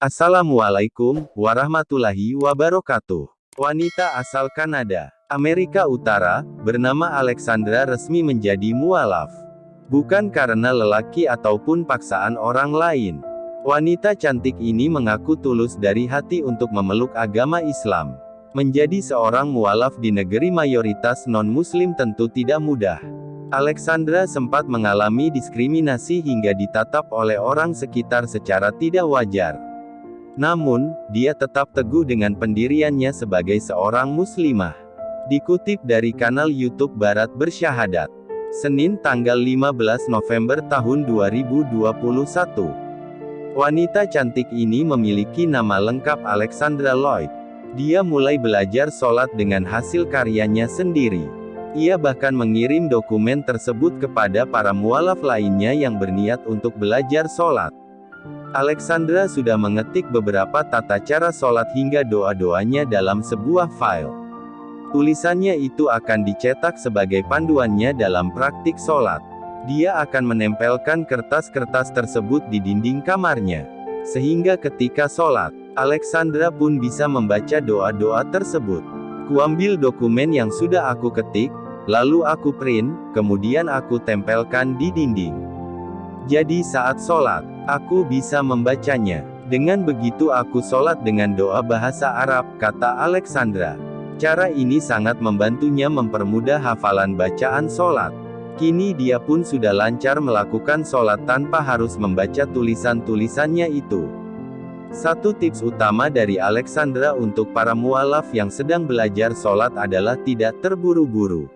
Assalamualaikum warahmatullahi wabarakatuh. Wanita asal Kanada, Amerika Utara, bernama Alexandra resmi menjadi mualaf. Bukan karena lelaki ataupun paksaan orang lain. Wanita cantik ini mengaku tulus dari hati untuk memeluk agama Islam. Menjadi seorang mualaf di negeri mayoritas non-muslim tentu tidak mudah. Alexandra sempat mengalami diskriminasi hingga ditatap oleh orang sekitar secara tidak wajar. Namun, dia tetap teguh dengan pendiriannya sebagai seorang muslimah. Dikutip dari kanal YouTube Barat Bersyahadat, Senin tanggal 15 November tahun 2021. Wanita cantik ini memiliki nama lengkap Alexandra Lloyd. Dia mulai belajar sholat dengan hasil karyanya sendiri. Ia bahkan mengirim dokumen tersebut kepada para mualaf lainnya yang berniat untuk belajar sholat. Alexandra sudah mengetik beberapa tata cara sholat hingga doa-doanya dalam sebuah file. Tulisannya itu akan dicetak sebagai panduannya dalam praktik sholat. Dia akan menempelkan kertas-kertas tersebut di dinding kamarnya. Sehingga ketika sholat, Alexandra pun bisa membaca doa-doa tersebut. Kuambil dokumen yang sudah aku ketik, lalu aku print, kemudian aku tempelkan di dinding. Jadi saat sholat, aku bisa membacanya. Dengan begitu aku sholat dengan doa bahasa Arab, kata Alexandra. Cara ini sangat membantunya mempermudah hafalan bacaan sholat. Kini dia pun sudah lancar melakukan sholat tanpa harus membaca tulisan-tulisannya itu. Satu tips utama dari Alexandra untuk para mualaf yang sedang belajar sholat adalah tidak terburu-buru.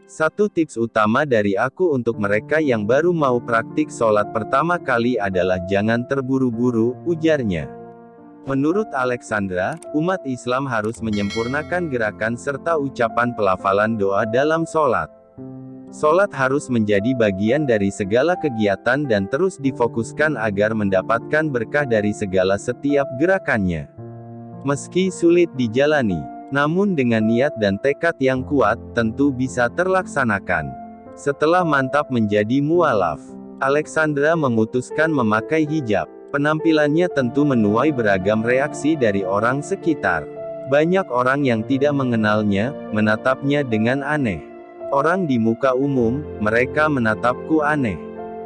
Satu tips utama dari aku untuk mereka yang baru mau praktik sholat pertama kali adalah jangan terburu-buru, ujarnya. Menurut Alexandra, umat Islam harus menyempurnakan gerakan serta ucapan pelafalan doa dalam sholat. Sholat harus menjadi bagian dari segala kegiatan dan terus difokuskan agar mendapatkan berkah dari segala setiap gerakannya. Meski sulit dijalani, namun dengan niat dan tekad yang kuat, tentu bisa terlaksanakan. Setelah mantap menjadi mualaf, Alexandra memutuskan memakai hijab. Penampilannya tentu menuai beragam reaksi dari orang sekitar. Banyak orang yang tidak mengenalnya, menatapnya dengan aneh. Orang di muka umum, mereka menatapku aneh.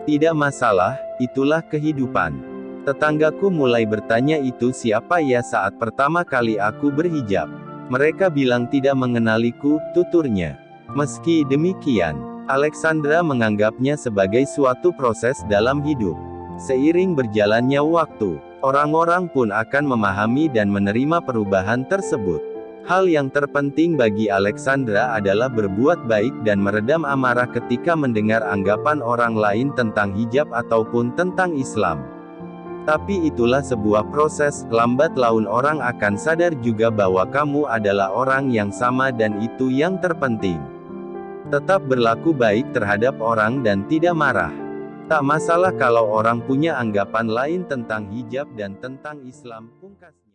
Tidak masalah, itulah kehidupan. Tetanggaku mulai bertanya itu siapa ya saat pertama kali aku berhijab. Mereka bilang tidak mengenaliku, tuturnya. Meski demikian, Alexandra menganggapnya sebagai suatu proses dalam hidup. Seiring berjalannya waktu, orang-orang pun akan memahami dan menerima perubahan tersebut. Hal yang terpenting bagi Alexandra adalah berbuat baik dan meredam amarah ketika mendengar anggapan orang lain tentang hijab ataupun tentang Islam. Tapi itulah sebuah proses, lambat laun orang akan sadar juga bahwa kamu adalah orang yang sama dan itu yang terpenting. Tetap berlaku baik terhadap orang dan tidak marah. Tak masalah kalau orang punya anggapan lain tentang hijab dan tentang Islam, pungkasnya.